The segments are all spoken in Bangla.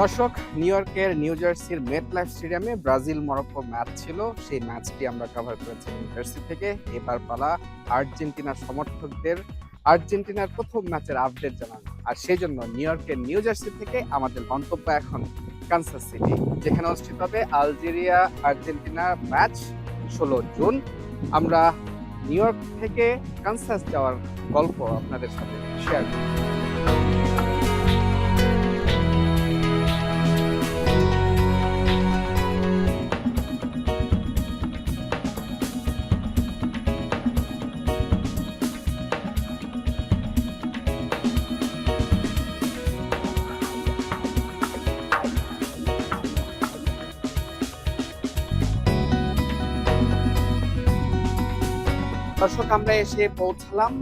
দর্শক, নিউ ইয়র্কের নিউ জার্সির মেট লাইফ স্টেডিয়ামে ব্রাজিল মরক্কো ম্যাচ ছিল। সেই ম্যাচটি আমরা কভার করেছি নিউ জার্সি থেকে। এবার পালা আর্জেন্টিনার সমর্থকদের আর্জেন্টিনার প্রথম ম্যাচের আপডেট জানানো। আর সেই জন্য নিউ ইয়র্কের নিউ জার্সি থেকে আমাদের গন্তব্য এখন কানসাস সিটি, যেখানে অনুষ্ঠিত হবে আলজেরিয়া আর্জেন্টিনা ম্যাচ 16 জুন। আমরা নিউ ইয়র্ক থেকে কানসাস যাওয়ার গল্প আপনাদের সাথে শেয়ার করি। দর্শক, আমরা এসে পৌঁছালাম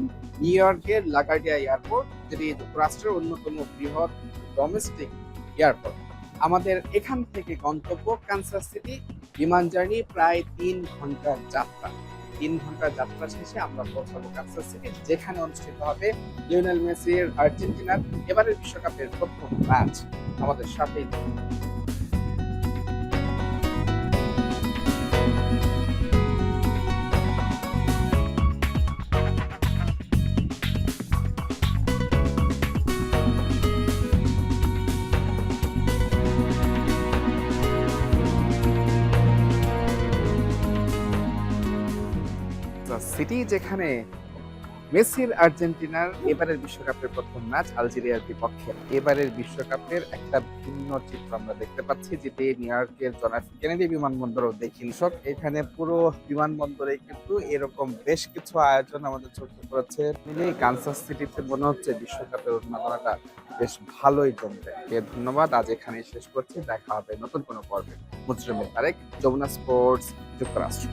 নিউ ইয়র্কের লাগার্ডিয়া এয়ারপোর্ট, যেটি যুক্তরাষ্ট্রের অন্যতম বৃহৎ ডোমেস্টিক এয়ারপোর্ট। আমাদের এখান থেকে গন্তব্য কানসাস সিটি। বিমান জার্নি প্রায় 3 ঘন্টার যাত্রা। 3 ঘন্টার যাত্রা শেষে আমরা পৌঁছাবো কানসাস সিটি, যেখানে অনুষ্ঠিত হবে লিওনেল মেসির আর্জেন্টিনার এবারের বিশ্বকাপের প্রথম ম্যাচ। আমাদের সাথেই সিটি, যেখানে মেসির আর্জেন্টিনার এবারের বিশ্বকাপের প্রথম ম্যাচ আলজেরিয়ার বিপক্ষে। এবারের বিশ্বকাপের একটা ভিন্ন চিত্র আমরা দেখতে পাচ্ছি, যেটি নিউ ইয়র্কের জন এফ কেনেডি বিমানবন্দরও দেখি। দর্শক, এখানে পুরো বিমানবন্দরে কিন্তু এরকম বেশ কিছু আয়োজন আমাদের চোখে পড়েছে। মিলিয়ে কানসাস সিটিতে মনে হচ্ছে বিশ্বকাপের উন্মাদনাটা বেশ ভালোই জমবে। ধন্যবাদ, আজ এখানেই শেষ করছি। দেখা হবে নতুন কোনো পর্বে। মুজরিম তারেক, যমুনা স্পোর্টস, যুক্তরাষ্ট্র।